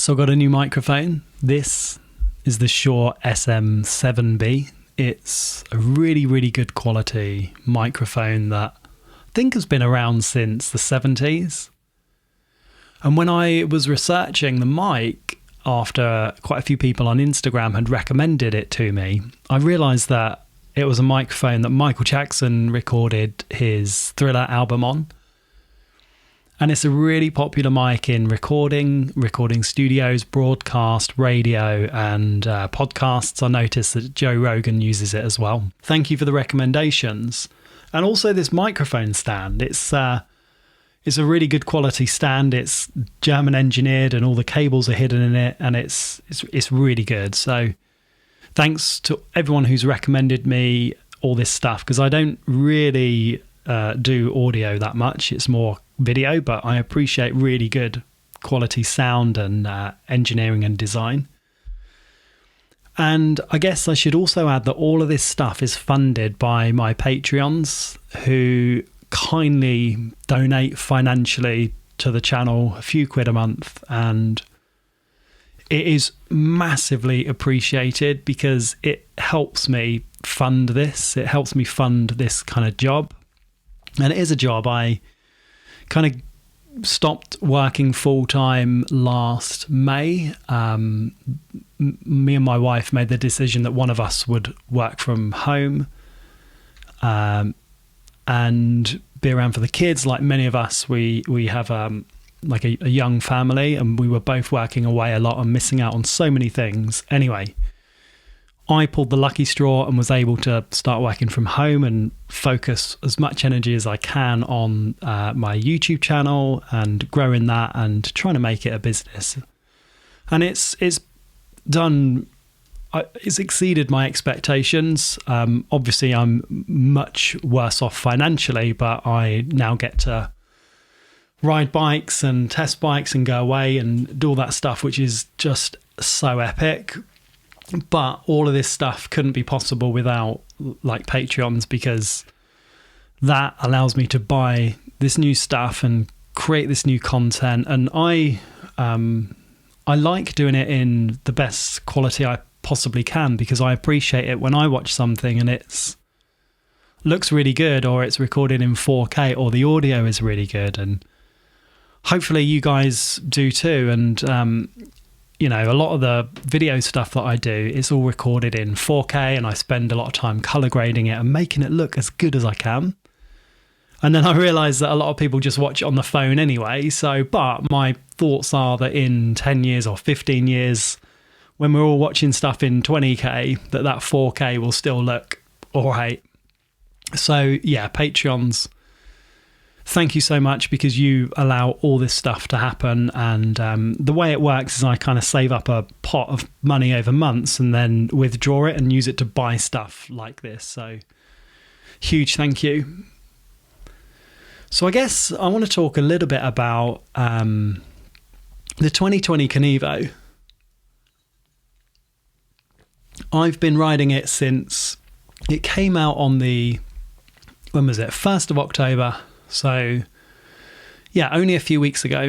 So I got a new microphone. This is the Shure Sm7b. It's a really, really good quality microphone that I think has been around since the 70s. And when I was researching the mic, after quite a few people on Instagram had recommended it to me, I realised that it was a microphone that Michael Jackson recorded his Thriller album on. And it's a really popular mic in recording studios, broadcast, radio, and podcasts. I noticed that Joe Rogan uses it as well. Thank you for the recommendations. And also this microphone stand. It's a really good quality stand. It's German engineered and all the cables are hidden in it, and it's really good. So thanks to everyone who's recommended me all this stuff, because I don't really do audio that much. It's more video, but I appreciate really good quality sound and engineering and design. And I guess I should also add that all of this stuff is funded by my Patreons, who kindly donate financially to the channel, a few quid a month, and it is massively appreciated because it helps me fund this. It helps me fund this kind of job. And it is a job. I kind of stopped working full-time last May. Me and my wife made the decision that one of us would work from home and be around for the kids. Like many of us, we have like a young family, and we were both working away a lot and missing out on so many things. Anyway, I pulled the lucky straw and was able to start working from home and focus as much energy as I can on my YouTube channel and growing that and trying to make it a business. And it's exceeded my expectations. Obviously, I'm much worse off financially, but I now get to ride bikes and test bikes and go away and do all that stuff, which is just so epic. But all of this stuff couldn't be possible without like Patreons, because that allows me to buy this new stuff and create this new content. And I like doing it in the best quality I possibly can, because I appreciate it when I watch something and it's looks really good, or it's recorded in 4K, or the audio is really good. And hopefully you guys do too. And you know, a lot of the video stuff that I do is all recorded in 4K, and I spend a lot of time color grading it and making it look as good as I can. And then I realize that a lot of people just watch it on the phone anyway. So, but my thoughts are that in 10 years or 15 years, when we're all watching stuff in 20K, that 4K will still look all right. So yeah, Patreons, thank you so much, because you allow all this stuff to happen. And the way it works is I kind of save up a pot of money over months and then withdraw it and use it to buy stuff like this. So huge thank you. So I guess I want to talk a little bit about the 2020 Kenevo. I've been riding it since it came out on the, when was it? 1st of October. So yeah, only a few weeks ago.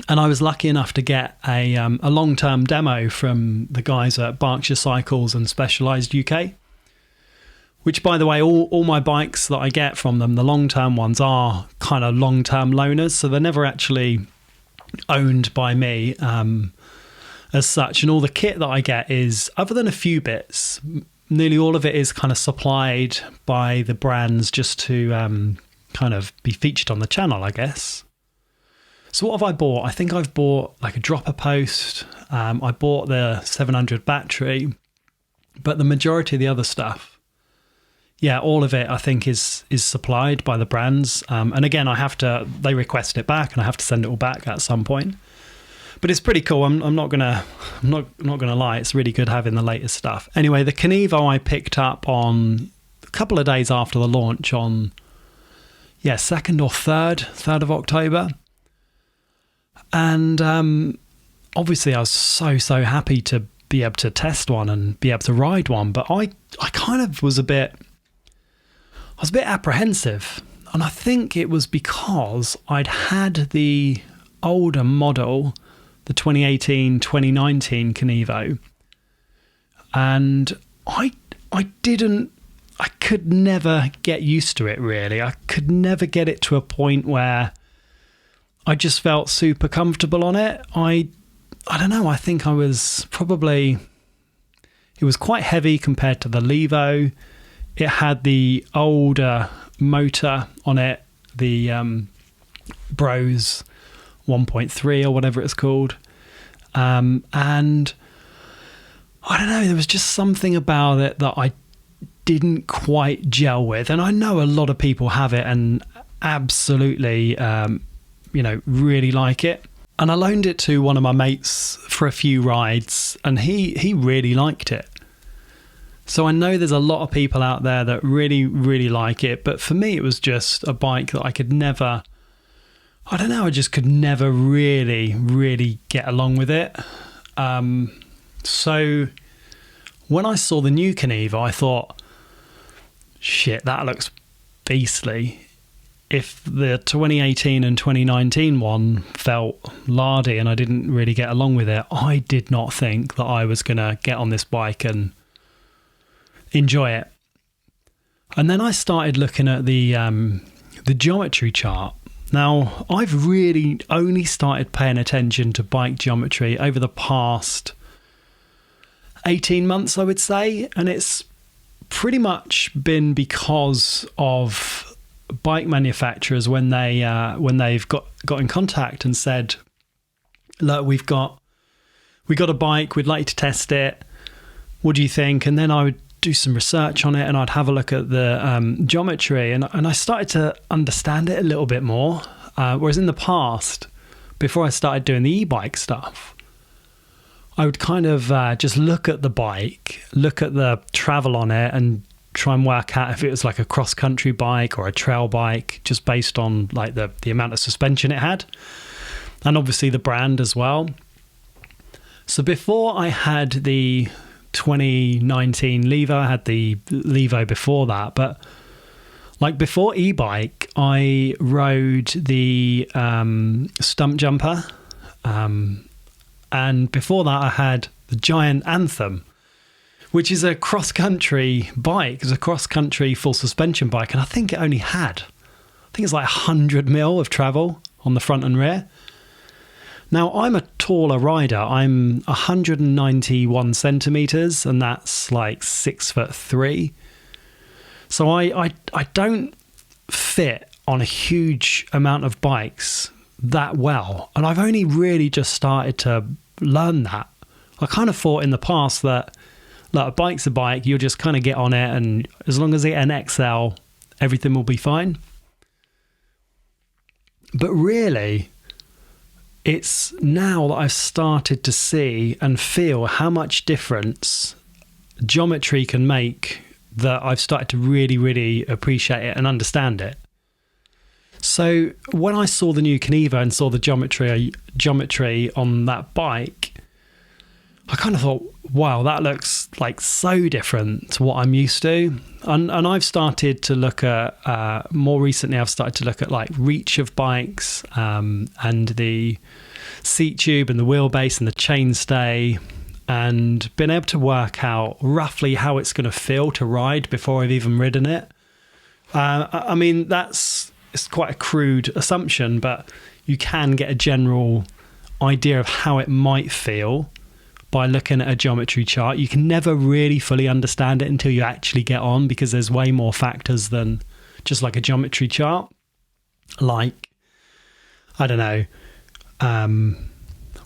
And I was lucky enough to get a long-term demo from the guys at Berkshire Cycles and Specialized UK, which, by the way, all my bikes that I get from them, the long-term ones, are kind of long-term loaners. So they're never actually owned by me as such. And all the kit that I get is, other than a few bits, nearly all of it is kind of supplied by the brands just to kind of be featured on the channel, I guess. So what have I bought? I think I've bought like a dropper post. I bought the 700 battery, but the majority of the other stuff, yeah, all of it I think is supplied by the brands. And again, they request it back and I have to send it all back at some point. But it's pretty cool. I'm not gonna lie. It's really good having the latest stuff. Anyway, the Kenevo I picked up on a couple of days after the launch on 2nd or 3rd of October. And obviously I was so happy to be able to test one and be able to ride one. But I kind of was a bit apprehensive. And I think it was because I'd had the older model the 2018-2019 Kenevo. And I could never get used to it, really. I could never get it to a point where I just felt super comfortable on it. I don't know, I think I was probably... It was quite heavy compared to the Levo. It had the older motor on it, the Bros 1.3 or whatever it's called. And I don't know, there was just something about it that I didn't quite gel with. And I know a lot of people have it and absolutely, really like it. And I loaned it to one of my mates for a few rides, and he really liked it. So I know there's a lot of people out there that really, really like it. But for me, it was just a bike that I could never... I don't know, I just could never really, really get along with it. So when I saw the new Kenevo, I thought, shit, that looks beastly. If the 2018 and 2019 one felt lardy and I didn't really get along with it, I did not think that I was going to get on this bike and enjoy it. And then I started looking at the geometry chart. Now, I've really only started paying attention to bike geometry over the past 18 months, I would say, and it's pretty much been because of bike manufacturers when they've got in contact and said, look, we got a bike, we'd like you to test it, what do you think? And then I would do some research on it and I'd have a look at the geometry, and I started to understand it a little bit more, whereas in the past, before I started doing the e-bike stuff, I would kind of just look at the bike, look at the travel on it, and try and work out if it was like a cross-country bike or a trail bike, just based on like the amount of suspension it had, and obviously the brand as well. So before I had the 2019 Levo, I had the Levo before that, but like before e-bike, I rode the Stump Jumper, and before that I had the Giant Anthem, which is a cross-country bike. It's a cross-country full suspension bike, and I think it only had, it's like 100 mil of travel on the front and rear. Now, I'm a taller rider. I'm 191 centimeters, and that's like 6'3". So I don't fit on a huge amount of bikes that well, and I've only really just started to learn that. I kind of thought in the past that, like, a bike's a bike, you'll just kind of get on it, and as long as it's an XL, everything will be fine. But really, it's now that I've started to see and feel how much difference geometry can make that I've started to really, really appreciate it and understand it. So when I saw the new Kenevo and saw the geometry on that bike, I kind of thought, wow, that looks like so different to what I'm used to. And I've started to look at, more recently, I've started to look at like reach of bikes, and the seat tube and the wheelbase and the chainstay, and been able to work out roughly how it's going to feel to ride before I've even ridden it. I mean, it's quite a crude assumption, but you can get a general idea of how it might feel by looking at a geometry chart. You can never really fully understand it until you actually get on, because there's way more factors than just like a geometry chart. Like, I don't know,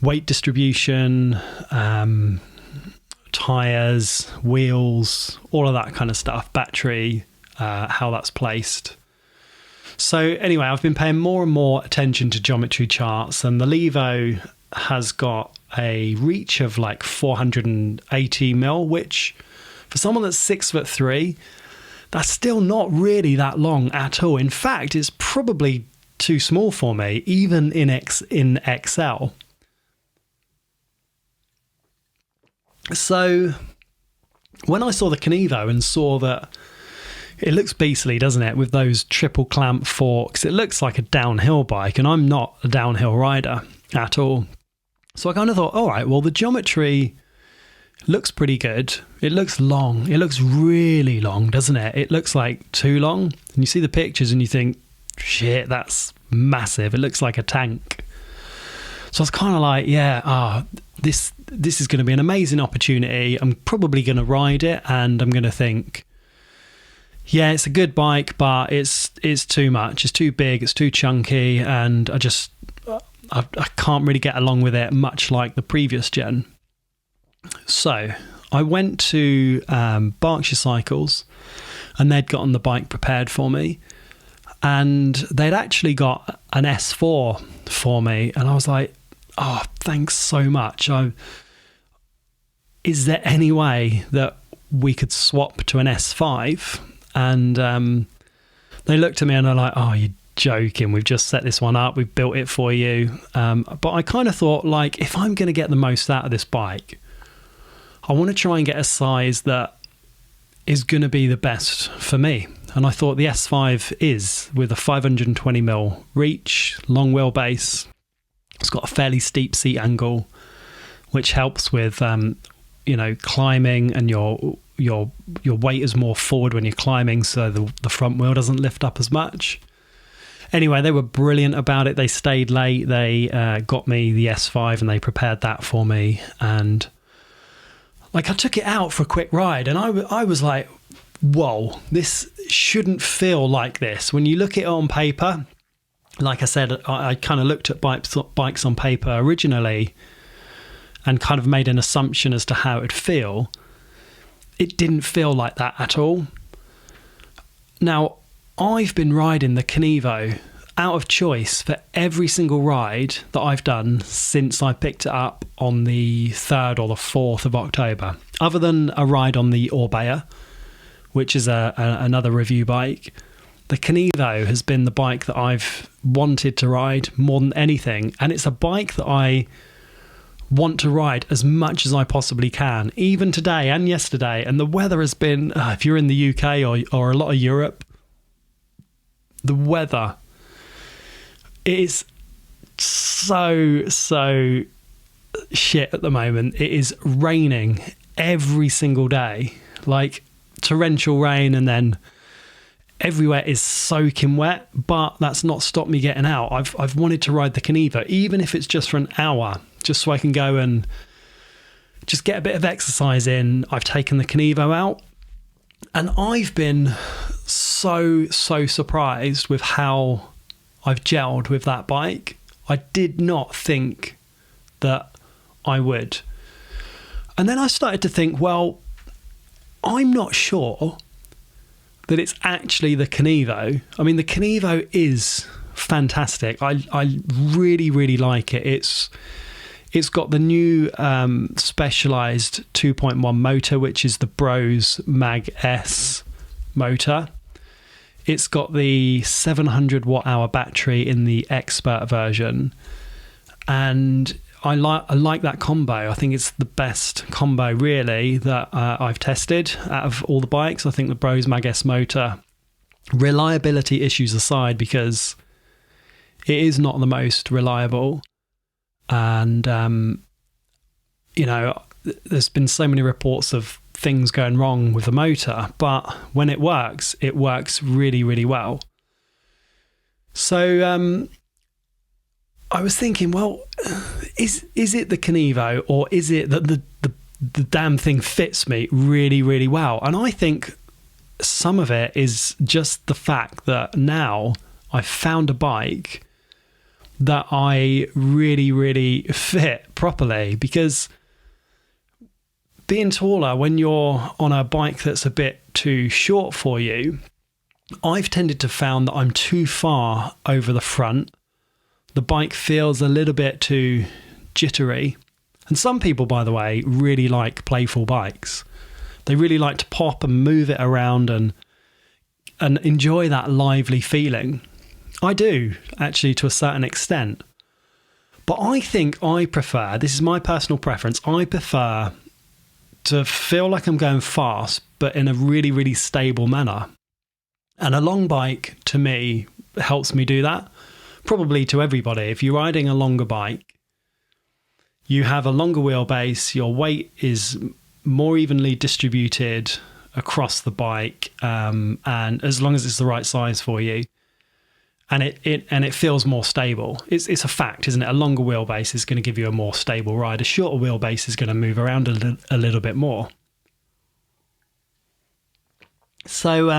weight distribution, tires, wheels, all of that kind of stuff, battery, how that's placed. So anyway, I've been paying more and more attention to geometry charts, and the Levo has got a reach of like 480 mil, which for someone that's 6'3", that's still not really that long at all. In fact, it's probably too small for me, even in XL. So when I saw the Kenevo and saw that it looks beastly, doesn't it, with those triple clamp forks, it looks like a downhill bike, and I'm not a downhill rider at all. So I kind of thought, all right, well, the geometry looks pretty good. It looks long. It looks really long, doesn't it? It looks like too long. And you see the pictures and you think, shit, that's massive. It looks like a tank. So I was kind of like, yeah, this is going to be an amazing opportunity. I'm probably going to ride it and I'm going to think, yeah, it's a good bike, but it's too much. It's too big. It's too chunky. And I can't really get along with it, much like the previous gen. So I went to Berkshire Cycles and they'd gotten the bike prepared for me. And they'd actually got an S4 for me. And I was like, oh, thanks so much. Is there any way that we could swap to an S5? And they looked at me and they're like, oh, you're joking. We've just set this one up. We've built it for you. But I kind of thought, like, if I'm going to get the most out of this bike, I want to try and get a size that is going to be the best for me. And I thought the S5 is, with a 520mm reach, long wheelbase. It's got a fairly steep seat angle, which helps with, climbing, and your weight is more forward when you're climbing, so the front wheel doesn't lift up as much. Anyway, they were brilliant about it. They stayed late. They got me the S5 and they prepared that for me. And I took it out for a quick ride and I was like, whoa, this shouldn't feel like this. When you look at it on paper, like I said, I kind of looked at bikes on paper originally and kind of made an assumption as to how it would feel. It didn't feel like that at all. Now, I've been riding the Kenevo out of choice for every single ride that I've done since I picked it up on the 3rd or the 4th of October, other than a ride on the Orbea, which is another review bike. The Kenevo has been the bike that I've wanted to ride more than anything, and it's a bike that I want to ride as much as I possibly can, even today and yesterday. And the weather has been, if you're in the UK or a lot of Europe, the weather is so shit at the moment. It is raining every single day, like torrential rain, and then everywhere is soaking wet. But that's not stopped me getting out. I've wanted to ride the Kenevo, even if it's just for an hour, just so I can go and just get a bit of exercise in. I've taken the Kenevo out and I've been so surprised with how I've gelled with that bike. I did not think that I would. And then I started to think, well, I'm not sure that it's actually the Kenevo. I mean, the Kenevo is fantastic. I really like it. It's got the new specialized 2.1 motor, which is the Bros Mag S motor. It's got the 700 watt hour battery in the Expert version, and I like that combo. I think it's the best combo really that I've tested out of all the bikes. I think the Bros Mag S motor, reliability issues aside, because it is not the most reliable, and there's been so many reports of things going wrong with the motor, but when it works really well. So I was thinking, well, is it the Kenevo, or is it that the damn thing fits me really well? And I think some of it is just the fact that now I've found a bike that I really fit properly, because being taller, when you're on a bike that's a bit too short for you, I've tended to found that I'm too far over the front. The bike feels a little bit too jittery. And some people, by the way, really like playful bikes. They really like to pop and move it around and enjoy that lively feeling. I do, actually, to a certain extent. But I think I prefer, this is my personal preference, I prefer to feel like I'm going fast, but in a really stable manner. And a long bike, to me, helps me do that. Probably to everybody. If you're riding a longer bike, you have a longer wheelbase, your weight is more evenly distributed across the bike, and as long as it's the right size for you, and it feels more stable. It's a fact, isn't it? A longer wheelbase is going to give you a more stable ride. A shorter wheelbase is going to move around a little bit more. So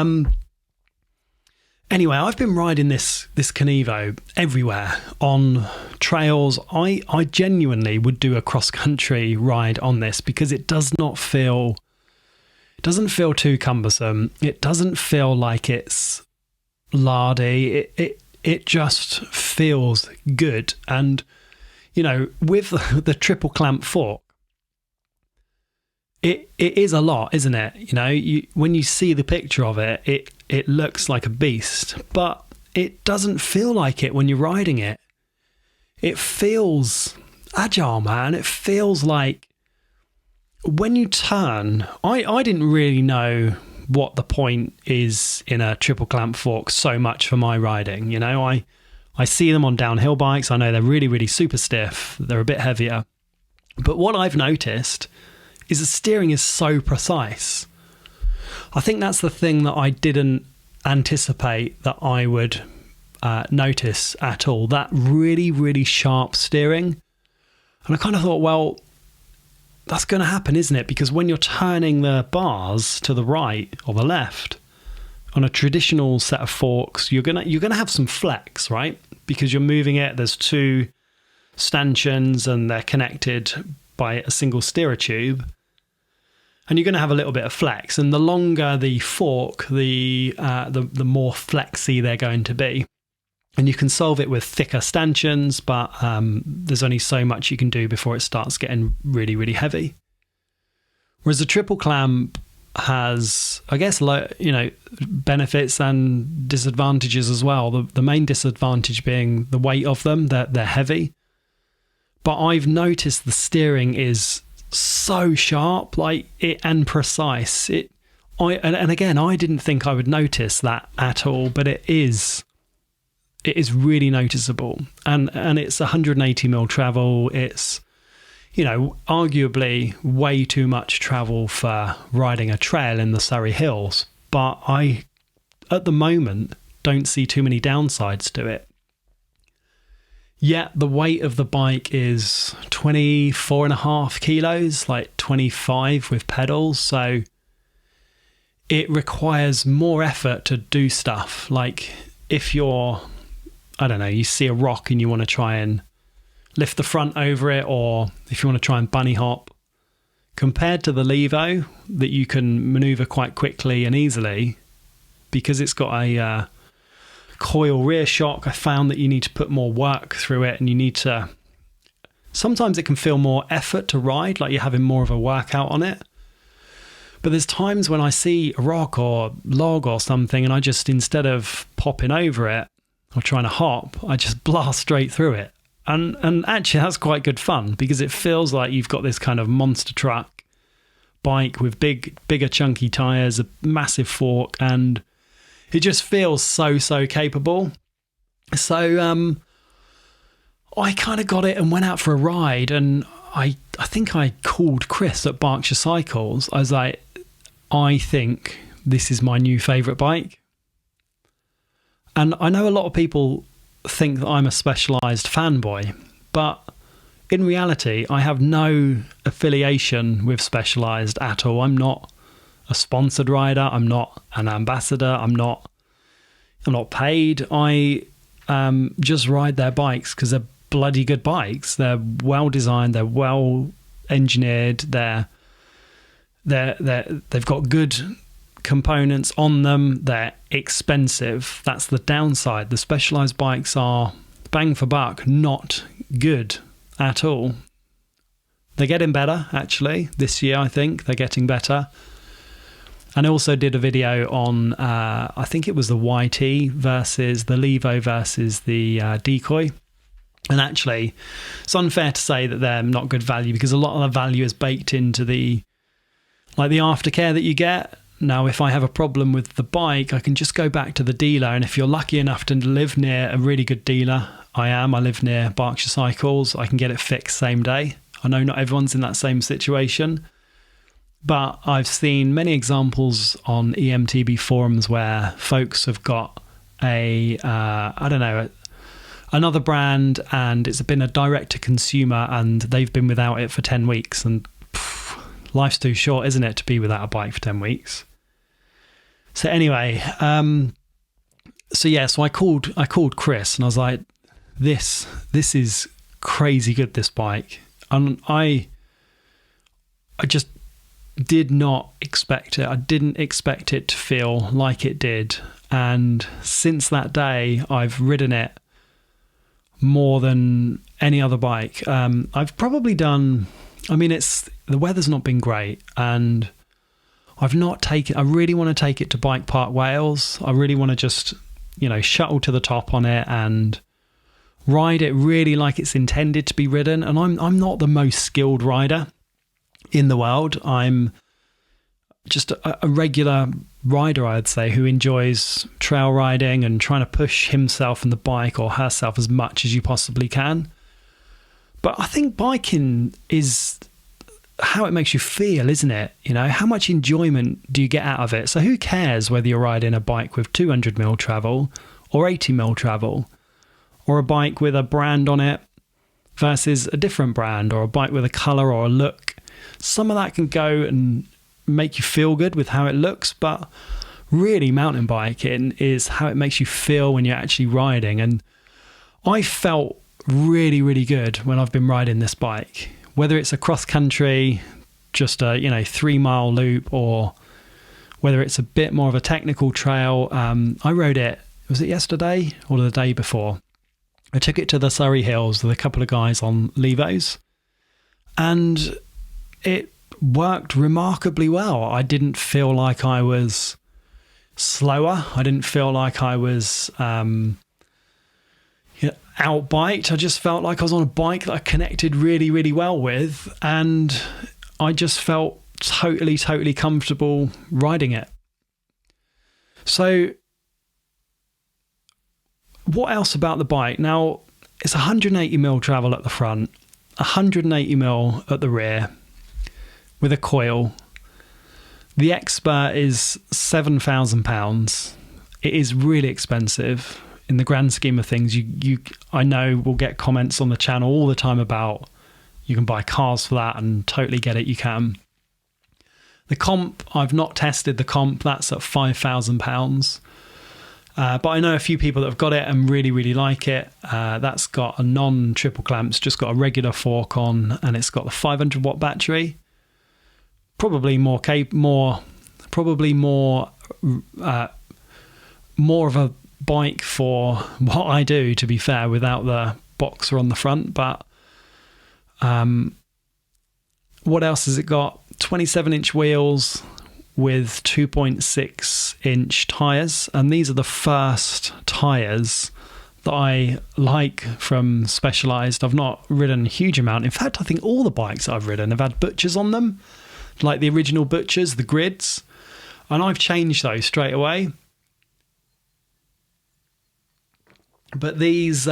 anyway, I've been riding this Kenevo everywhere on trails. I genuinely would do a cross-country ride on this because it doesn't feel too cumbersome. It doesn't feel like it's lardy. It just feels good. And, you know, with the triple clamp fork, it is a lot, isn't it? You know, when you see the picture of it, it looks like a beast, but it doesn't feel like it when you're riding it. It feels agile, man. It feels like when you turn, I didn't really know what the point is in a triple clamp fork so much for my riding. You know, I see them on downhill bikes. I know they're really, really super stiff. They're a bit heavier. But what I've noticed is the steering is so precise. I think that's the thing that I didn't anticipate that I would notice at all. That really, really sharp steering. And I kind of thought, well, that's going to happen, isn't it? Because when you're turning the bars to the right or the left on a traditional set of forks, you're gonna have some flex, right? Because you're moving it. There's two stanchions and they're connected by a single steerer tube. And you're going to have a little bit of flex. And the longer the fork, the more flexy they're going to be. And you can solve it with thicker stanchions, but there's only so much you can do before it starts getting really, really heavy. Whereas the triple clamp has, I guess, benefits and disadvantages as well. The main disadvantage being the weight of them. They're heavy. But I've noticed the steering is so sharp, and precise. And again, I didn't think I would notice that at all, but it is really noticeable. And it's 180mm travel. It's, you know, arguably way too much travel for riding a trail in the Surrey Hills. But I, at the moment, don't see too many downsides to it. Yet the weight of the bike is 24.5 kilos, like 25 with pedals. So it requires more effort to do stuff. Like if you're, I don't know, you see a rock and you want to try and lift the front over it, or if you want to try and bunny hop, compared to the Levo that you can maneuver quite quickly and easily because it's got a coil rear shock, I found that you need to put more work through it, and you need to, sometimes it can feel more effort to ride, like you're having more of a workout on it. But there's times when I see a rock or log or something and I just, instead of popping over it or trying to hop, I just blast straight through it. And actually that's quite good fun because it feels like you've got this kind of monster truck bike with bigger chunky tires, a massive fork, and it just feels so capable. So I kind of got it and went out for a ride, and I think I called Chris at Berkshire Cycles. I was like, I think this is my new favourite bike. And I know a lot of people think that I'm a Specialized fanboy, but in reality, I have no affiliation with Specialized at all. I'm not a sponsored rider. I'm not an ambassador. I'm not paid. I just ride their bikes because they're bloody good bikes. They're well designed. They're well engineered. They've got good components on them. They're expensive. That's the downside. The Specialized bikes are bang for buck, not good at all. They're getting better actually this year. I think they're getting better. And I also did a video on, I think it was the YT versus the Levo versus the Decoy. And actually, it's unfair to say that they're not good value because a lot of the value is baked into the aftercare that you get. Now, if I have a problem with the bike, I can just go back to the dealer. And if you're lucky enough to live near a really good dealer, I live near Berkshire Cycles, I can get it fixed same day. I know not everyone's in that same situation, but I've seen many examples on EMTB forums where folks have got another brand, and it's been a direct to consumer, and they've been without it for 10 weeks. And life's too short, isn't it, to be without a bike for 10 weeks? So anyway, so I called Chris, and I was like, this is crazy good, this bike. And I just did not expect it. I didn't expect it to feel like it did. And since that day, I've ridden it more than any other bike. I've probably done, the weather's not been great, and I really want to take it to Bike Park Wales. I really want to just, shuttle to the top on it and ride it really like it's intended to be ridden. And I'm not the most skilled rider in the world. I'm just a regular rider, I'd say, who enjoys trail riding and trying to push himself and the bike or herself as much as you possibly can. But I think biking is how it makes you feel, isn't it? How much enjoyment do you get out of it? So who cares whether you're riding a bike with 200mm travel or 80mm travel, or a bike with a brand on it versus a different brand, or a bike with a colour or a look? Some of that can go and make you feel good with how it looks, but really mountain biking is how it makes you feel when you're actually riding. And I felt really, really good when I've been riding this bike, whether it's a cross country, just a 3-mile loop, or whether it's a bit more of a technical trail. I rode it, was it yesterday or the day before? I took it to the Surrey Hills with a couple of guys on Levos, and it worked remarkably well. I didn't feel like I was slower. I didn't feel like I was outbiked. I just felt like I was on a bike that I connected really, really well with, and I just felt totally, totally comfortable riding it. So what else about the bike? Now, it's 180mm travel at the front, 180mm at the rear, with a coil. The Expert is £7,000. It is really expensive in the grand scheme of things. I know we'll get comments on the channel all the time about you can buy cars for that, and totally get it, you can. The comp, I've not tested the comp, that's at £5,000. But I know a few people that have got it and really, really like it. That's got a non-triple clamps, just got a regular fork on, and it's got the 500-watt battery. Probably more of a bike for what I do, to be fair, without the boxer on the front. But what else has it got? 27-inch wheels with 2.6-inch tyres, and these are the first tyres that I like from Specialized. I've not ridden a huge amount. In fact, I think all the bikes I've ridden have had butchers on them, like the original butchers, the grids, and I've changed those straight away. But these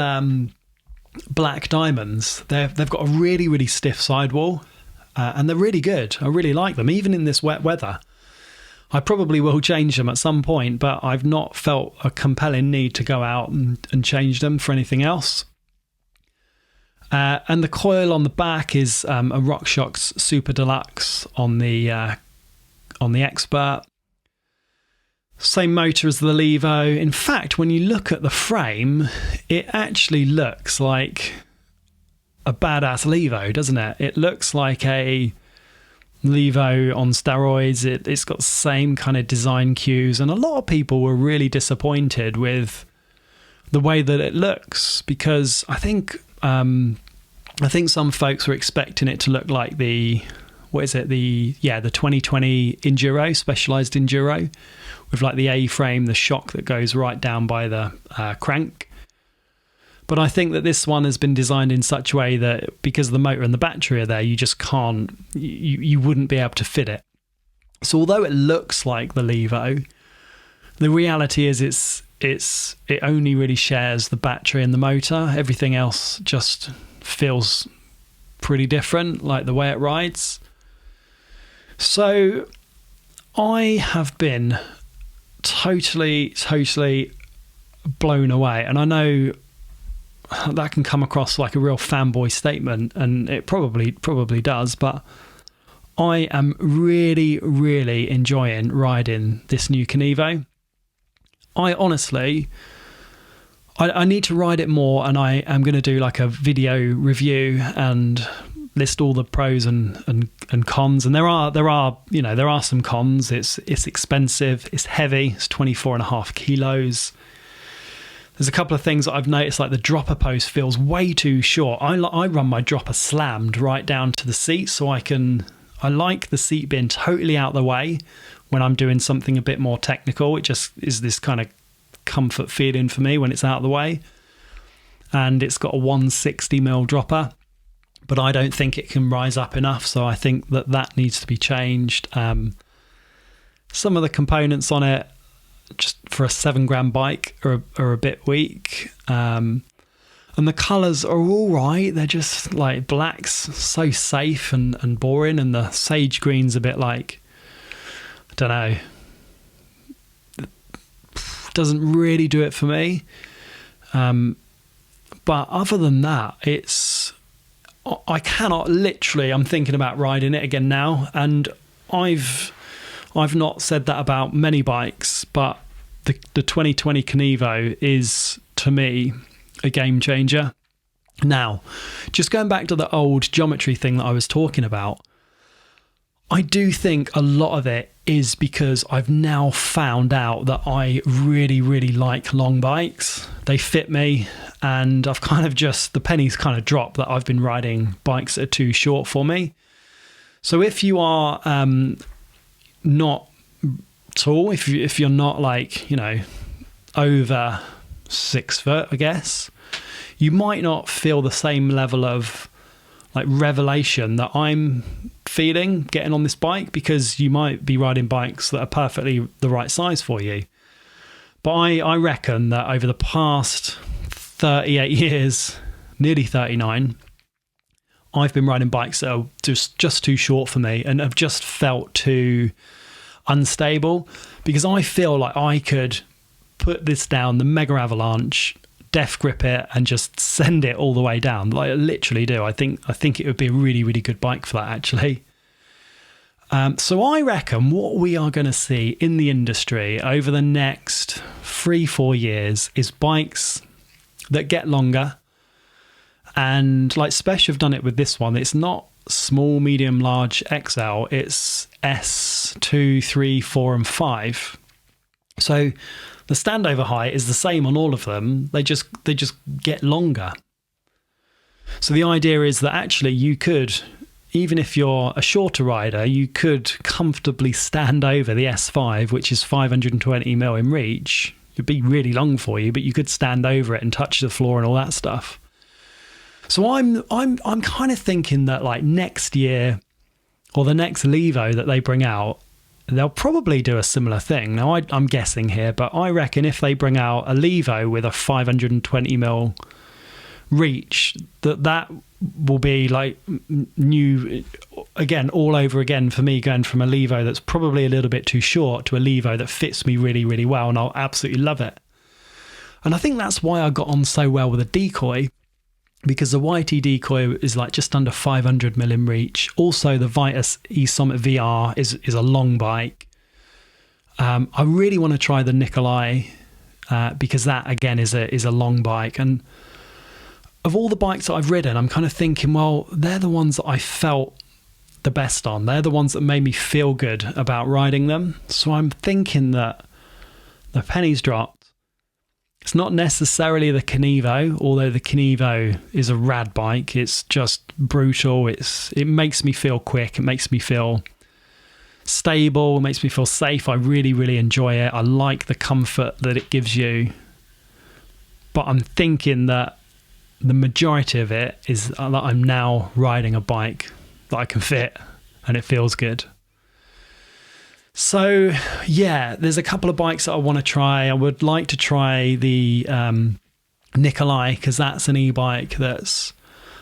Black Diamonds, they've got a really, really stiff sidewall, and they're really good. I really like them, even in this wet weather. I probably will change them at some point, but I've not felt a compelling need to go out and change them for anything else. And the coil on the back is a RockShox Super Deluxe on the Expert. Same motor as the Levo. In fact, when you look at the frame, it actually looks like a badass Levo, doesn't it? It looks like a Levo on steroids. It's got the same kind of design cues, and a lot of people were really disappointed with the way that it looks, because I think some folks were expecting it to look like the 2020 Enduro, Specialized Enduro, with like the A-frame, the shock that goes right down by the crank. But I think that this one has been designed in such a way that because the motor and the battery are there, you just can't, you wouldn't be able to fit it. So although it looks like the Levo, the reality is it only really shares the battery and the motor. Everything else just feels pretty different, like the way it rides. So I have been totally blown away. And I know that can come across like a real fanboy statement, and it probably does, but I am really enjoying riding this new Kenevo. I honestly, I need to ride it more, and I am going to do like a video review and list all the pros and cons. And there are some cons. It's expensive, it's heavy, it's 24.5 kilos. There's a couple of things that I've noticed, like the dropper post feels way too short. I run my dropper slammed right down to the seat, so I like the seat being totally out the way when I'm doing something a bit more technical. It just is this kind of comfort feeling for me when it's out of the way. And it's got a 160mm dropper, but I don't think it can rise up enough, so I think that needs to be changed. Some of the components on it, just for a 7 grand bike, are a bit weak. And the colours are all right. They're just like black's so safe and boring, and the sage green's a bit like, I don't know, doesn't really do it for me. But other than that, I cannot literally, I'm thinking about riding it again now, and I've not said that about many bikes, but the 2020 Kenevo is, to me, a game changer. Now, just going back to the old geometry thing that I was talking about, I do think a lot of it is because I've now found out that I really like long bikes. They fit me, and I've kind of the pennies kind of dropped that I've been riding bikes that are too short for me. So if you are not tall, if you're not like, over 6 foot, I guess, you might not feel the same level of like revelation that I'm feeling getting on this bike, because you might be riding bikes that are perfectly the right size for you. But I reckon that over the past 38 years, nearly 39, I've been riding bikes that are just too short for me and have just felt too unstable, because I feel like I could put this down the Mega Avalanche, def grip it, and just send it all the way down. Like I literally do. I think it would be a really good bike for that, actually. So I reckon what we are going to see in the industry over the next 3-4 years is bikes that get longer. And like Spesh have done it with this one. It's not small, medium, large, XL. It's S, 2, 3, 4, and 5. So the standover height is the same on all of them. They just get longer. So the idea is that actually you could, even if you're a shorter rider, you could comfortably stand over the S5, which is 520mm in reach. It'd be really long for you, but you could stand over it and touch the floor and all that stuff. So I'm kind of thinking that like next year, or the next Levo that they bring out, they'll probably do a similar thing. Now, I'm guessing here, but I reckon if they bring out a Levo with a 520mm reach, that will be like new again, all over again for me, going from a Levo that's probably a little bit too short to a Levo that fits me really well, and I'll absolutely love it. And I think that's why I got on so well with a decoy, because the YT decoy is like just under 500mm in reach. Also, the Vitus E-Summit VR is a long bike. I really want to try the Nikolai because that again is a long bike. And of all the bikes that I've ridden, I'm kind of thinking, well, they're the ones that I felt the best on. They're the ones that made me feel good about riding them. So I'm thinking that the pennies dropped. It's not necessarily the Kenevo, although the Kenevo is a rad bike. It's just brutal. It makes me feel quick. It makes me feel stable. It makes me feel safe. I really enjoy it. I like the comfort that it gives you. But I'm thinking that the majority of it is that I'm now riding a bike that I can fit and it feels good. So yeah, there's a couple of bikes that I want to try. I would like to try the Nikolai, because that's an e-bike that's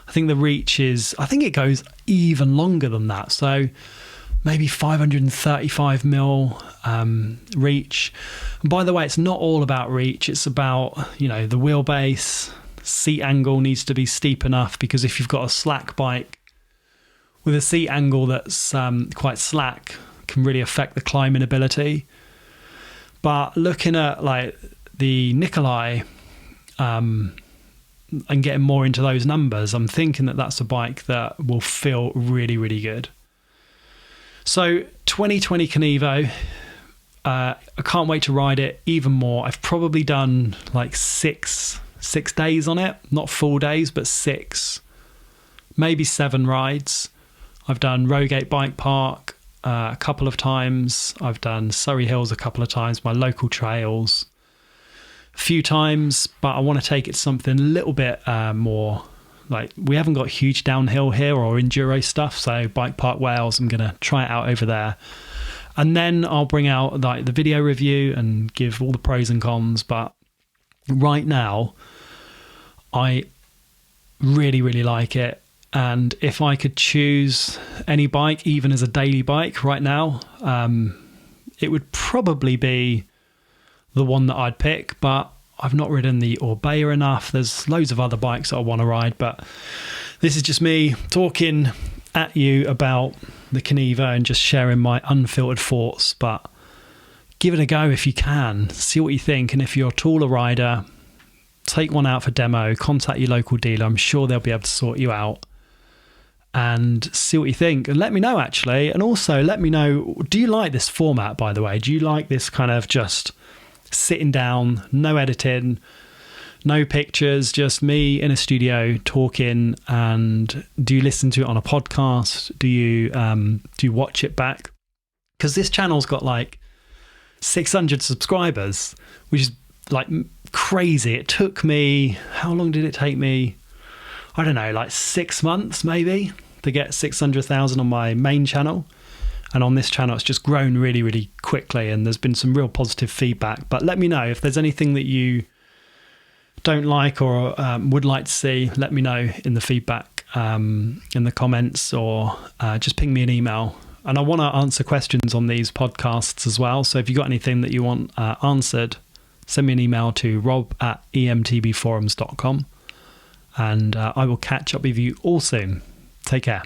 I think the reach I think it goes even longer than that. So maybe 535 mil reach. And by the way, it's not all about reach. It's about, the wheelbase, seat angle needs to be steep enough, because if you've got a slack bike with a seat angle that's quite slack, can really affect the climbing ability. But looking at like the Nikolai and getting more into those numbers, I'm thinking that that's a bike that will feel really, really good. So 2020 Kenevo, I can't wait to ride it even more. I've probably done like six days on it, not full days, but 6, maybe 7 rides. I've done Rogate Bike Park a couple of times. I've done Surrey Hills a couple of times, my local trails a few times, but I want to take it something a little bit more. Like, we haven't got huge downhill here or enduro stuff, so Bike Park Wales, I'm going to try it out over there. And then I'll bring out like the video review and give all the pros and cons. But right now, I really, really like it. And if I could choose any bike, even as a daily bike right now, it would probably be the one that I'd pick. But I've not ridden the Orbea enough. There's loads of other bikes that I want to ride, but this is just me talking at you about the Kenevo and just sharing my unfiltered thoughts. But give it a go if you can. See what you think. And if you're a taller rider, take one out for demo. Contact your local dealer. I'm sure they'll be able to sort you out. And see what you think. And let me know, actually. And also let me know, do you like this format, by the way? Do you like this kind of just sitting down, no editing, no pictures, just me in a studio talking? And do you listen to it on a podcast? Do you watch it back? Because this channel's got like 600 subscribers, which is like crazy. It took me, how long did it take me? I don't know, like 6 months maybe to get 600,000 on my main channel. And on this channel, it's just grown really, really quickly. And there's been some real positive feedback. But let me know if there's anything that you don't like or would like to see. Let me know in the feedback, in the comments, or just ping me an email. And I want to answer questions on these podcasts as well. So if you've got anything that you want answered, send me an email to rob@emtbforums.com. And I will catch up with you all soon. Take care.